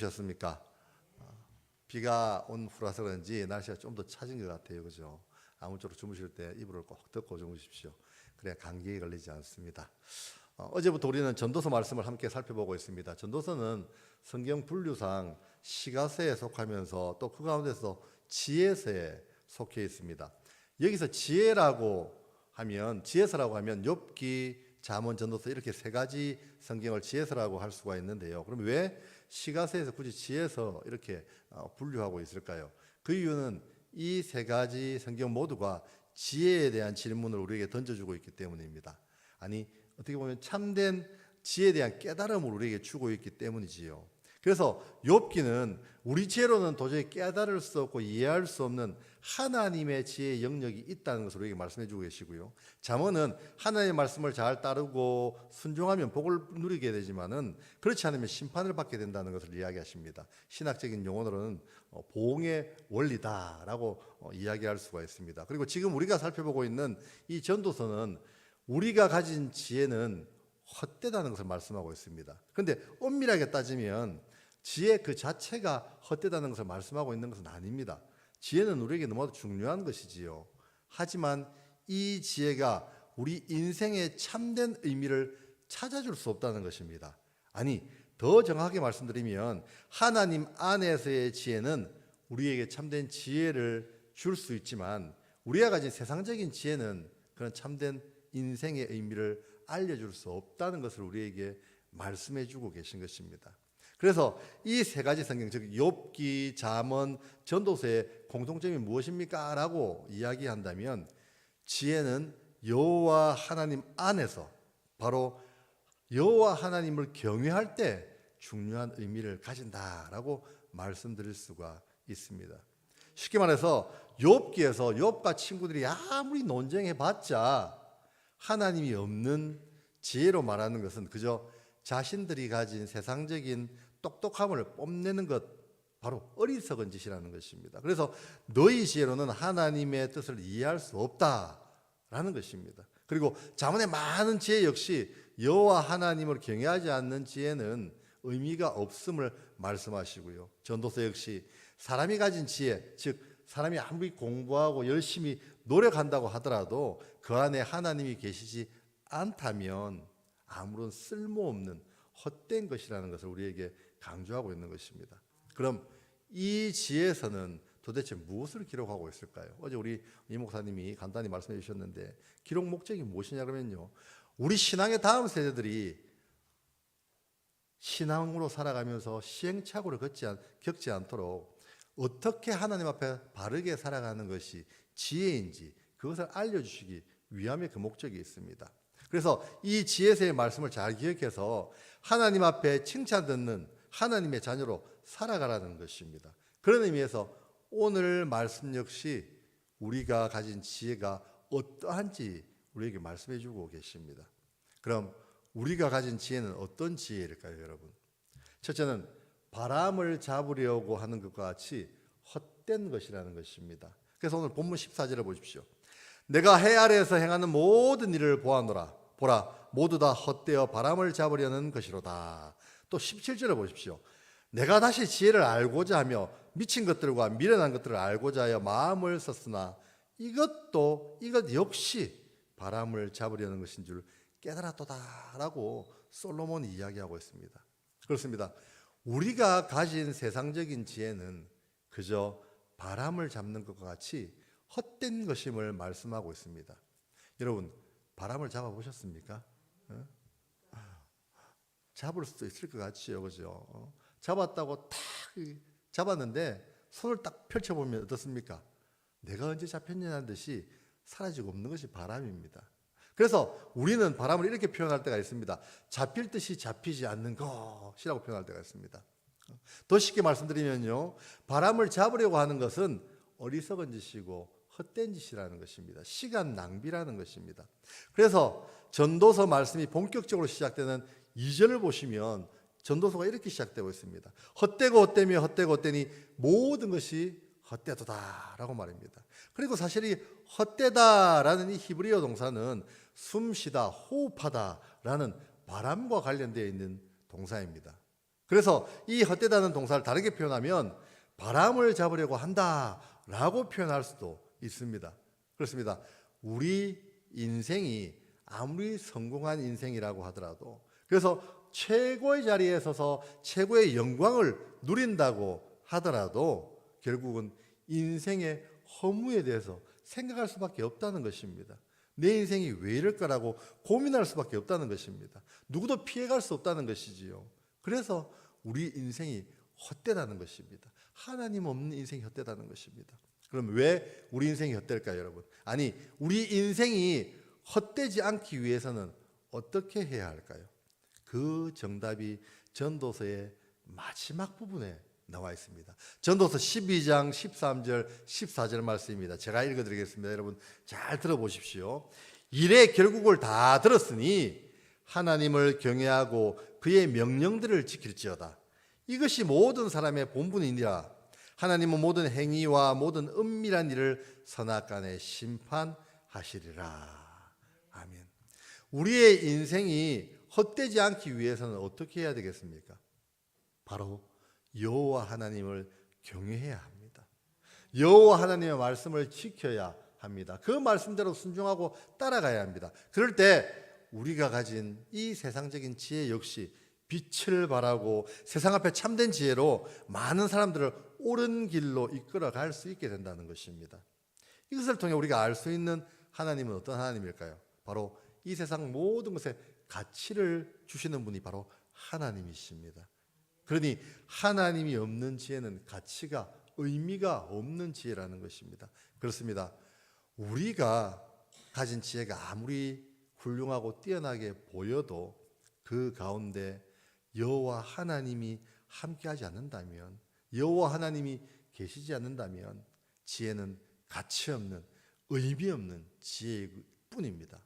셨습니까? 비가 온 후라서 그런지 날씨가 좀 더 차진 것 같아요. 그죠? 아무쪼록 주무실 때 이불을 꼭 덮고 주무십시오. 그래야 감기에 걸리지 않습니다. 어제부터 우리는 전도서 말씀을 함께 살펴보고 있습니다. 전도서는 성경 분류상 시가서에 속하면서 또 그 가운데서 지혜서에 속해 있습니다. 여기서 지혜서라고 하면 욥기, 잠언, 전도서 이렇게 세 가지 성경을 지혜서라고 할 수가 있는데요. 그럼 왜 시가서에서 굳이 지혜서 이렇게 분류하고 있을까요? 그 이유는 이 세 가지 성경 모두가 지혜에 대한 질문을 우리에게 던져주고 있기 때문입니다. 아니, 어떻게 보면 참된 지혜에 대한 깨달음을 우리에게 주고 있기 때문이지요. 그래서 욥기는 우리 지혜로는 도저히 깨달을 수 없고 이해할 수 없는 하나님의 지혜의 영역이 있다는 것을 우리에게 말씀해 주고 계시고요. 잠언은 하나님의 말씀을 잘 따르고 순종하면 복을 누리게 되지만은 그렇지 않으면 심판을 받게 된다는 것을 이야기하십니다. 신학적인 용어로는 보응의 원리다라고 이야기할 수가 있습니다. 그리고 지금 우리가 살펴보고 있는 이 전도서는 우리가 가진 지혜는 헛되다는 것을 말씀하고 있습니다. 그런데 엄밀하게 따지면 지혜 그 자체가 헛되다는 것을 말씀하고 있는 것은 아닙니다. 지혜는 우리에게 너무나도 중요한 것이지요. 하지만 이 지혜가 우리 인생의 참된 의미를 찾아줄 수 없다는 것입니다. 아니, 더 정확하게 말씀드리면 하나님 안에서의 지혜는 우리에게 참된 지혜를 줄 수 있지만 우리가 가진 세상적인 지혜는 그런 참된 인생의 의미를 알려줄 수 없다는 것을 우리에게 말씀해 주고 계신 것입니다. 그래서 이 세 가지 성경, 즉 욥기, 잠언, 전도서의 공통점이 무엇입니까? 라고 이야기한다면 지혜는 여호와 하나님 안에서 바로 여호와 하나님을 경외할 때 중요한 의미를 가진다라고 말씀드릴 수가 있습니다. 쉽게 말해서 욥기에서 욥과 친구들이 아무리 논쟁해봤자 하나님이 없는 지혜로 말하는 것은 그저 자신들이 가진 세상적인 똑똑함을 뽐내는 것, 바로 어리석은 짓이라는 것입니다. 그래서 너희 지혜로는 하나님의 뜻을 이해할 수 없다라는 것입니다. 그리고 잠언의 많은 지혜 역시 여호와 하나님을 경외하지 않는 지혜는 의미가 없음을 말씀하시고요. 전도서 역시 사람이 가진 지혜, 즉 사람이 아무리 공부하고 열심히 노력한다고 하더라도 그 안에 하나님이 계시지 않다면 아무런 쓸모없는 헛된 것이라는 것을 우리에게 강조하고 있는 것입니다. 그럼 이 지혜서는 도대체 무엇을 기록하고 있을까요? 어제 우리 이 목사님이 간단히 말씀해 주셨는데 기록 목적이 무엇이냐 그러면요, 우리 신앙의 다음 세대들이 신앙으로 살아가면서 시행착오를 겪지 않도록 어떻게 하나님 앞에 바르게 살아가는 것이 지혜인지 그것을 알려주시기 위함의 그 목적이 있습니다. 그래서 이 지혜서의 말씀을 잘 기억해서 하나님 앞에 칭찬 듣는 하나님의 자녀로 살아가라는 것입니다. 그런 의미에서 오늘 말씀 역시 우리가 가진 지혜가 어떠한지 우리에게 말씀해 주고 계십니다. 그럼 우리가 가진 지혜는 어떤 지혜일까요, 여러분? 첫째는 바람을 잡으려고 하는 것과 같이 헛된 것이라는 것입니다. 그래서 오늘 본문 14절을 보십시오. 내가 해 아래에서 행하는 모든 일을 보아노라. 보라, 모두 다 헛되어 바람을 잡으려는 것이로다. 또 17절을 보십시오. 내가 다시 지혜를 알고자 하며 미친 것들과 미련한 것들을 알고자 하여 마음을 썼으나 이것 역시 바람을 잡으려는 것인 줄 깨달았도다라고 솔로몬이 이야기하고 있습니다. 그렇습니다. 우리가 가진 세상적인 지혜는 그저 바람을 잡는 것과 같이 헛된 것임을 말씀하고 있습니다. 여러분, 바람을 잡아보셨습니까? 잡을 수도 있을 것 같지요, 그죠? 잡았다고 탁 잡았는데 손을 딱 펼쳐보면 어떻습니까? 내가 언제 잡혔냐는 듯이 사라지고 없는 것이 바람입니다. 그래서 우리는 바람을 이렇게 표현할 때가 있습니다. 잡힐 듯이 잡히지 않는 것이라고 표현할 때가 있습니다. 더 쉽게 말씀드리면요, 바람을 잡으려고 하는 것은 어리석은 짓이고 헛된 짓이라는 것입니다. 시간 낭비라는 것입니다. 그래서 전도서 말씀이 본격적으로 시작되는 2절을 보시면 전도서가 이렇게 시작되고 있습니다. 헛되고 헛되며 헛되고 헛되니 모든 것이 헛되도다라고 말입니다. 그리고 사실 이 헛되다라는 이 히브리어 동사는 숨쉬다, 호흡하다라는 바람과 관련되어 있는 동사입니다. 그래서 이 헛되다는 동사를 다르게 표현하면 바람을 잡으려고 한다라고 표현할 수도 있습니다. 그렇습니다. 우리 인생이 아무리 성공한 인생이라고 하더라도, 그래서 최고의 자리에 서서 최고의 영광을 누린다고 하더라도 결국은 인생의 허무에 대해서 생각할 수밖에 없다는 것입니다. 내 인생이 왜 이럴까라고 고민할 수밖에 없다는 것입니다. 누구도 피해갈 수 없다는 것이지요. 그래서 우리 인생이 헛되다는 것입니다. 하나님 없는 인생이 헛되다는 것입니다. 그럼 왜 우리 인생이 헛될까요, 여러분? 아니, 우리 인생이 헛되지 않기 위해서는 어떻게 해야 할까요? 그 정답이 전도서의 마지막 부분에 나와 있습니다. 전도서 12장 13절 14절 말씀입니다. 제가 읽어드리겠습니다. 여러분 잘 들어보십시오. 이래 결국을 다 들었으니 하나님을 경외하고 그의 명령들을 지킬지어다. 이것이 모든 사람의 본분이니라. 하나님은 모든 행위와 모든 은밀한 일을 선악간에 심판하시리라. 아멘. 우리의 인생이 헛되지 않기 위해서는 어떻게 해야 되겠습니까? 바로 여호와 하나님을 경외해야 합니다. 여호와 하나님의 말씀을 지켜야 합니다. 그 말씀대로 순종하고 따라가야 합니다. 그럴 때 우리가 가진 이 세상적인 지혜 역시 빛을 발하고 세상 앞에 참된 지혜로 많은 사람들을 옳은 길로 이끌어갈 수 있게 된다는 것입니다. 이것을 통해 우리가 알 수 있는 하나님은 어떤 하나님일까요? 바로 이 세상 모든 것에 가치를 주시는 분이 바로 하나님이십니다. 그러니 하나님이 없는 지혜는 가치가, 의미가 없는 지혜라는 것입니다. 그렇습니다. 우리가 가진 지혜가 아무리 훌륭하고 뛰어나게 보여도 그 가운데 여호와 하나님이 함께하지 않는다면, 여호와 하나님이 계시지 않는다면 지혜는 가치 없는, 의미 없는 지혜일 뿐입니다.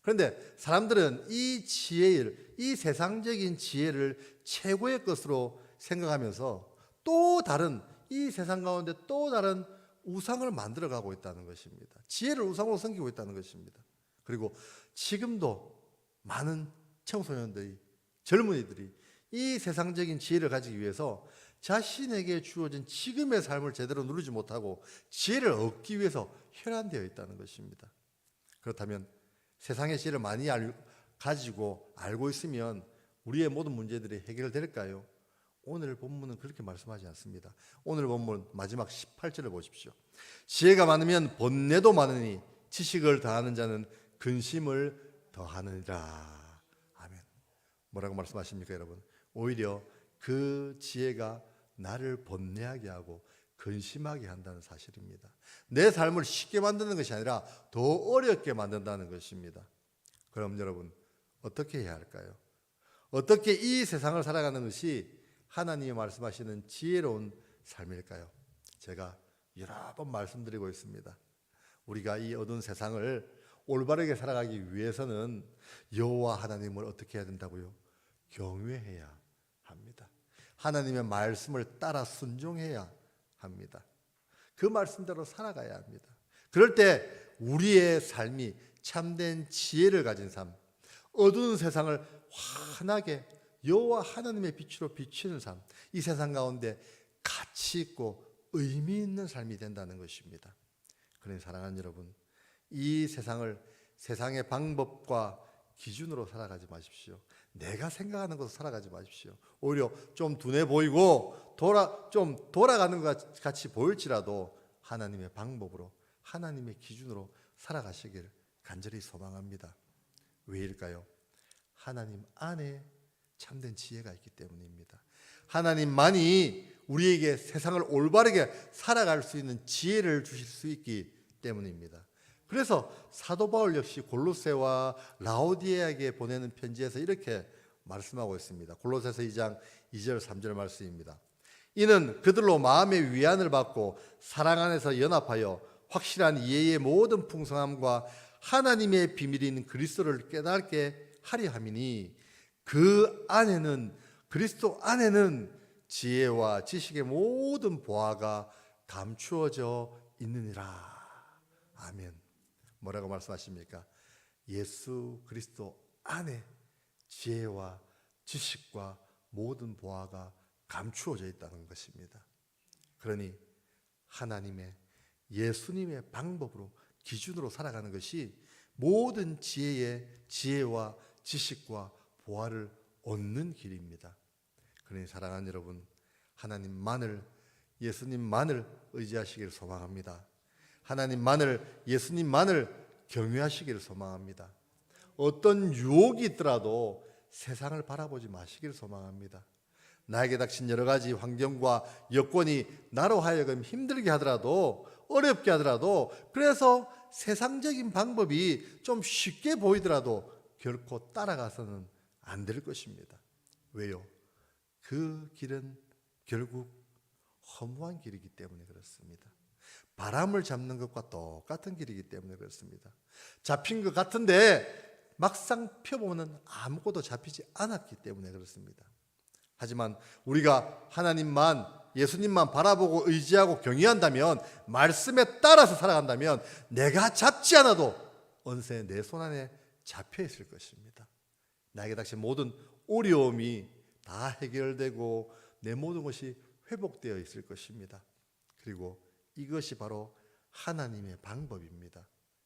그런데 사람들은 이 지혜를, 이 세상적인 지혜를 최고의 것으로 생각하면서 또 다른, 이 세상 가운데 또 다른 우상을 만들어가고 있다는 것입니다. 지혜를 우상으로 섬기고 있다는 것입니다. 그리고 지금도 많은 청소년들이, 젊은이들이 이 세상적인 지혜를 가지기 위해서 자신에게 주어진 지금의 삶을 제대로 누리지 못하고 지혜를 얻기 위해서 혈안되어 있다는 것입니다. 그렇다면 세상의 지혜를 많이 가지고 알고 있으면 우리의 모든 문제들이 해결될까요? 오늘 본문은 그렇게 말씀하지 않습니다. 오늘 본문 마지막 18절을 보십시오. 지혜가 많으면 번뇌도 많으니 지식을 다하는 자는 근심을 더하느니라. 아멘. 뭐라고 말씀하십니까, 여러분? 오히려 그 지혜가 나를 번뇌하게 하고 근심하게 한다는 사실입니다. 내 삶을 쉽게 만드는 것이 아니라 더 어렵게 만든다는 것입니다. 그럼 여러분 어떻게 해야 할까요? 어떻게 이 세상을 살아가는 것이 하나님이 말씀하시는 지혜로운 삶일까요? 제가 여러 번 말씀드리고 있습니다. 우리가 이 어두운 세상을 올바르게 살아가기 위해서는 여호와 하나님을 어떻게 해야 된다고요? 경외해야 합니다. 하나님의 말씀을 따라 순종해야 합니다. 그 말씀대로 살아가야 합니다. 그럴 때 우리의 삶이 참된 지혜를 가진 삶, 어두운 세상을 환하게 여호와 하나님의 빛으로 비추는 삶, 이 세상 가운데 가치 있고 의미 있는 삶이 된다는 것입니다. 그러니 사랑하는 여러분, 이 세상을 세상의 방법과 기준으로 살아가지 마십시오. 내가 생각하는 것으로 살아가지 마십시오. 오히려 좀 둔해 보이고 좀 돌아가는 것 같이 보일지라도 하나님의 방법으로, 하나님의 기준으로 살아가시길 간절히 소망합니다. 왜일까요? 하나님 안에 참된 지혜가 있기 때문입니다. 하나님만이 우리에게 세상을 올바르게 살아갈 수 있는 지혜를 주실 수 있기 때문입니다. 그래서 사도 바울 역시 골로새와 라오디게에게 보내는 편지에서 이렇게 말씀하고 있습니다. 골로새서 2장 2절 3절 말씀입니다. 이는 그들로 마음의 위안을 받고 사랑 안에서 연합하여 확실한 이해의 모든 풍성함과 하나님의 비밀인 그리스도를 깨닫게 하려 함이니 그 안에는, 그리스도 안에는 지혜와 지식의 모든 보화가 감추어져 있느니라. 아멘. 뭐라고 말씀하십니까? 예수 그리스도 안에 지혜와 지식과 모든 보화가 감추어져 있다는 것입니다. 그러니 하나님의 예수님의 방법으로 기준으로 살아가는 것이 모든 지혜와 지식과 보화를 얻는 길입니다. 그러니 사랑하는 여러분, 하나님만을, 예수님만을 의지하시기를 소망합니다. 하나님만을, 예수님만을 경외하시기를 소망합니다. 어떤 유혹이 있더라도 세상을 바라보지 마시기를 소망합니다. 나에게 닥친 여러 가지 환경과 여건이 나로 하여금 힘들게 하더라도, 어렵게 하더라도, 그래서 세상적인 방법이 좀 쉽게 보이더라도 결코 따라가서는 안 될 것입니다. 왜요? 그 길은 결국 허무한 길이기 때문에 그렇습니다. 바람을 잡는 것과 똑같은 길이기 때문에 그렇습니다. 잡힌 것 같은데 막상 펴보면 아무것도 잡히지 않았기 때문에 그렇습니다. 하지만 우리가 하나님만, 예수님만 바라보고 의지하고 경외한다면, 말씀에 따라서 살아간다면 내가 잡지 않아도 언제 내 손 안에 잡혀 있을 것입니다. 나에게 닥친 모든 어려움이 다 해결되고 내 모든 것이 회복되어 있을 것입니다. 그리고 이것이 바로 하나님의 방법입니다.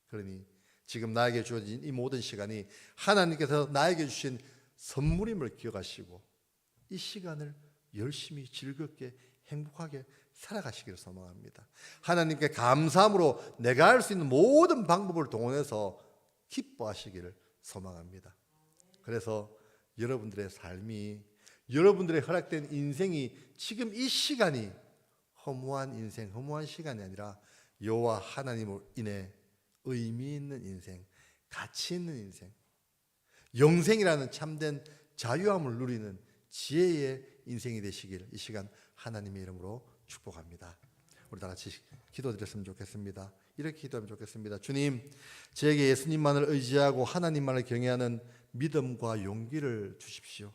그러니 지금 나에게 주어진 이 모든 시간이 하나님께서 나에게 주신 선물임을 기억하시고 이 시간을 열심히 즐겁게 행복하게 살아가시기를 소망합니다. 하나님께 감사함으로 내가 할 수 있는 모든 방법을 동원해서 기뻐하시기를 소망합니다. 그래서 여러분들의 삶이, 여러분들의 허락된 인생이 지금 이 시간이 허무한 인생, 허무한 시간이 아니라 여호와 하나님으로 인해 의미 있는 인생, 가치 있는 인생, 영생이라는 참된 자유함을 누리는 지혜의 인생이 되시길 이 시간 하나님의 이름으로 축복합니다. 우리 다 같이 기도드렸으면 좋겠습니다. 이렇게 기도하면 좋겠습니다. 주님, 저에게 예수님만을 의지하고 하나님만을 경외하는 믿음과 용기를 주십시오.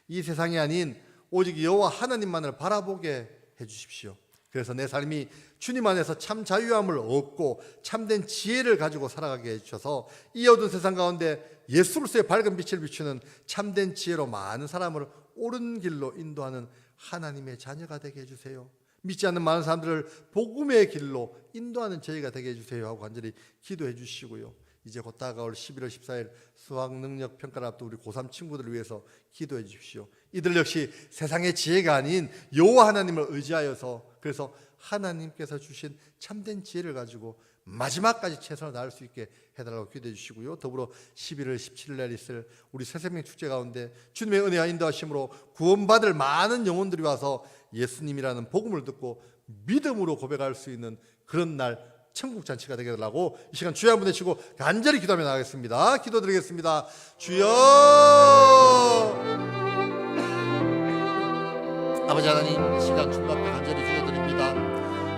이 세상이 아닌 오직 여호와 하나님만을 바라보게 해주십시오. 그래서 내 삶이 주님 안에서 참 자유함을 얻고 참된 지혜를 가지고 살아가게 해주셔서 이 어두운 세상 가운데 예수로서의 밝은 빛을 비추는 참된 지혜로 많은 사람을 옳은 길로 인도하는 하나님의 자녀가 되게 해주세요. 믿지 않는 많은 사람들을 복음의 길로 인도하는 저희가 되게 해주세요 하고 간절히 기도해 주시고요. 이제 곧 다가올 11월 14일 수학 능력 평가를 앞둔 우리 고3 친구들을 위해서 기도해 주십시오. 이들 역시 세상의 지혜가 아닌 여호와 하나님을 의지하여서, 그래서 하나님께서 주신 참된 지혜를 가지고 마지막까지 최선을 다할 수 있게 해달라고 기도해 주시고요. 더불어 11월 17일 날 있을 우리 새생명 축제 가운데 주님의 은혜와 인도하심으로 구원받을 많은 영혼들이 와서 예수님이라는 복음을 듣고 믿음으로 고백할 수 있는 그런 날, 천국 잔치가 되게 해달라고 이 시간 주여 한번 외치고 간절히 기도하며 나가겠습니다. 기도드리겠습니다. 주여, 아버지 하나님, 이 시간 주님 앞에 간절히 기도드립니다.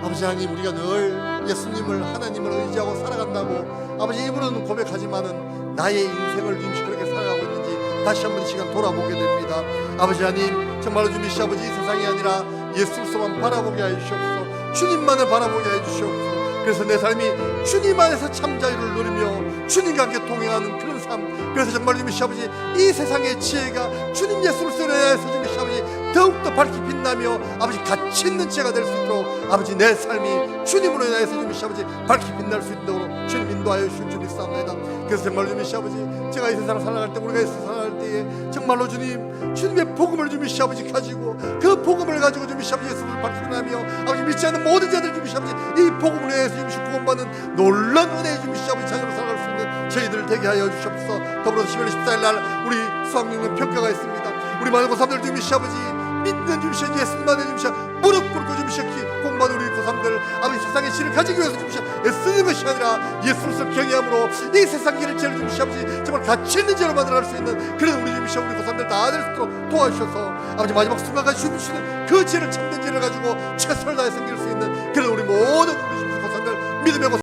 아버지 하나님, 우리가 늘 예수님을, 하나님을 의지하고 살아간다고 아버지 입으로는 고백하지만은 나의 인생을 주님이 그렇게 살아가고 있는지 다시 한번 이 시간 돌아보게 됩니다. 아버지 하나님, 정말로 주님이 아버지 이 세상이 아니라 예수로서만 바라보게 해주시옵소서. 주님만을 바라보게 해주시옵소서. 그래서 내 삶이 주님 안에서 참 자유를 누리며 주님과 함께 동행하는 그런 삶, 그래서 정말 주님이 아버지 이 세상의 지혜가 주님 예수로서 인하여서 주님이 아버지 더욱더 밝히 빛나며 아버지 가치 있는 지혜가 될 수 있도록 아버지 내 삶이 주님으로 인하여서 주님이 아버지 밝히 빛날 수 있도록 주님 인도하여 주신 주님 싸움나이다. 그래서 정말 주님이 아버지 제가 이 세상을 살아갈 때, 우리가 이 세상을 살아갈 때에 정말로 주님의 복음을 주님이 아버지 가지고 그 복음을 가지고 주님이 아버지 예수를 밝히 빛나며 아버지 믿지 않는 모든 자들 주님이 아버지 이 복음을 위해서 주님이 구원받는 놀라운 은혜의 주님이 아버지 자녀로 살아갈 수 있는 저희들을 되게 하여 주시옵소서. 더불어 11월 14일 날 우리 수학능력 평가가 있습니다. 우리 많은 고3들 주님이 아버지 믿는 주님이 예수님만의 주님이 무릎 꿇고 주님이 공부하는 우리 고3들 아버지 세상의 질을 가지기 위해서 주님이 애쓰는 것이 아니라 예수로서 경외함으로 이 세상 길을 제일 주님이 아버지 정말 가치 있는 죄로 만들어갈 수 있는 그런 우리 주님이 우리 고3들 다 될 수 있도록 도와주셔서 아버지 마지막 순간까지 주님이 그 죄를 참된 죄를 가지고 최선을 다해 섬길 수 있는 그런 우리 모든